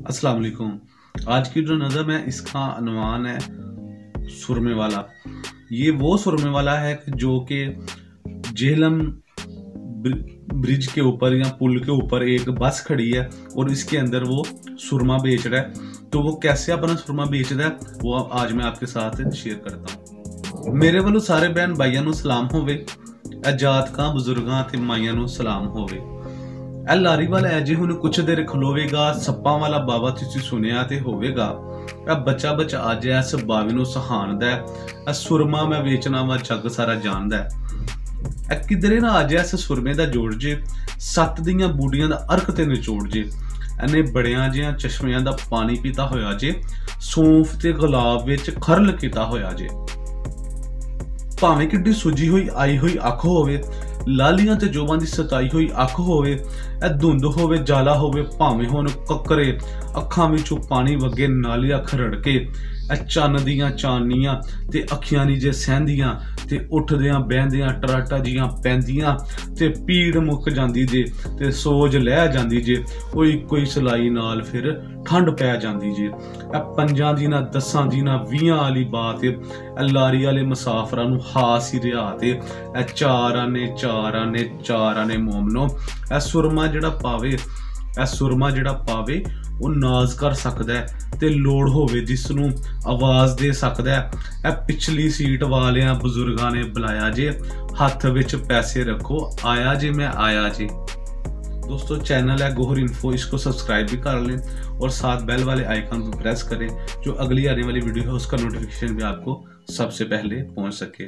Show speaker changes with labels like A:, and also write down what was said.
A: अस्सलाम वालेकुम। आज की जो नज़म है इसका अनवान है सुरमे वाला। ये वो सुरमे वाला है जो कि जेहलम ब्रिज के ऊपर या पुल के ऊपर एक बस खड़ी है और इसके अंदर वो सुरमा बेच रहा है। तो वो कैसे अपना सुरमा बेच रहा है वो आज मैं आपके साथ शेयर करता हूँ। मेरे वालों सारे बहन भाइयों ਨੂੰ सलाम होवे। जातकां बुजुर्गां ते माइयां ਨੂੰ सलाम होवे। ਇਹ ਲਾਰੀ ਵਾਲਾ ਅਜੇ ਹੁਣ ਕੁਛ ਦੇਰ ਖਲੋਵੇਗਾ, ਸੱਪਾਂ ਵਾਲਾ ਬਾਬਾ ਤੁਸੀਂ ਸੁਣਿਆ ਤੇ ਹੋਵੇਗਾ। ਇਹ ਬੱਚਾ ਅੱਜ ਇਸ ਬਾਵੇ ਨੂੰ ਸਹਾਨਦਾ, ਇਹ ਸੁਰਮਾ ਮੈਂ ਵੇਚਣਾ ਵਾ ਜੱਗ ਸਾਰਾ ਜਾਣਦਾ। ਇਹ ਕਿਧਰੇ ਨਾ ਅੱਜ ਇਸ ਸੁਰਮੇ ਦਾ ਜੋੜ ਜੇ, ਸੱਤ ਦੀਆਂ ਬੂੜੀਆਂ ਦਾ ਅਰਕ ਤੇ ਨਿਚੋੜ ਜੇ। ਇਹਨੇ ਬੜਿਆਂ ਜਿਹਾਂ ਚਸ਼ਮਿਆਂ ਦਾ ਪਾਣੀ ਪੀਤਾ ਹੋਇਆ ਜੇ, ਸੌਂਫ ਤੇ ਗੁਲਾਬ ਵਿੱਚ ਖਰਲ ਕੀਤਾ ਹੋਇਆ ਜੇ। ਭਾਵੇਂ ਕਿੱਡੀ ਸੁੱਜੀ ਹੋਈ ਆਈ ਹੋਈ ਅੱਖ ਹੋਵੇ, ਲਾਲੀਆਂ ਤੇ ਜੋਬਾਂ ਦੀ ਸਤਾਈ ਹੋਈ ਅੱਖ ਹੋਵੇ, ਇਹ ਧੁੰਦ ਹੋਵੇ ਜਾਲਾ ਹੋਵੇ, ਭਾਵੇਂ ਹੁਣ ਕੱਕਰੇ ਅੱਖਾਂ ਵਿੱਚੋਂ ਪਾਣੀ ਵਗੇ ਨਾਲੀਆਂ ਖਰੜ ਕੇ। ਇਹ ਚੰਨ ਦੀਆਂ ਚਾਨਣੀਆਂ ਤੇ ਅੱਖੀਆਂ ਨੀ ਜੇ ਸਹਿੰਦੀਆਂ ਤੇ ਉੱਠਦਿਆਂ ਬਹਿੰਦਿਆਂ ਟਰਾਟਾ ਜੀਆਂ ਪੈਂਦੀਆਂ ਤੇ ਪੀੜ ਮੁੱਕ ਜਾਂਦੀ ਜੇ ਤੇ ਸੋਜ ਲੈ ਜਾਂਦੀ ਜੇ। ਉਹ ਇੱਕੋ ਹੀ ਸਲਾਈ ਨਾਲ ਫਿਰ ਠੰਡ ਪੈ ਜਾਂਦੀ ਜੇ। ਇਹ ਪੰਜਾਂ ਦੀ ਨਾ 10 ਦੀ ਨਾ 20 ਵਾਲੀ ਬਾਤ। ਇਹ ਲਾਰੀ ਵਾਲੇ ਮੁਸਾਫਰਾਂ ਨੂੰ ਹਾਸ ਹੀ ਰਿਹਾ ਤੇ ਇਹ ਚਾਰਾਂ ਨੇ ਮੋਮਨੋ। ਇਹ ਸੁਰਮਾ ਜਿਹੜਾ ਪਾਵੇ ਉਹ ਨਾਜ਼ ਕਰ ਸਕਦਾ ਹੈ ਤੇ ਲੋੜ ਹੋਵੇ ਜਿਸ ਨੂੰ ਆਵਾਜ਼ ਦੇ ਸਕਦਾ ਹੈ। ਇਹ ਪਿਛਲੀ ਸੀਟ ਵਾਲਿਆਂ ਬਜ਼ੁਰਗਾਂ ਨੇ ਬੁਲਾਇਆ ਜੇ, ਹੱਥ ਵਿੱਚ ਪੈਸੇ रखो, आया जे मैं आया जे। दोस्तों चैनल है गोहर इन्फो, इसको सब्सक्राइब भी कर लें और साथ बेल वाले आइकन को प्रेस करें जो अगली आने वाली वीडियो है उसका नोटिफिकेशन भी आपको सबसे पहले पहुंच सके।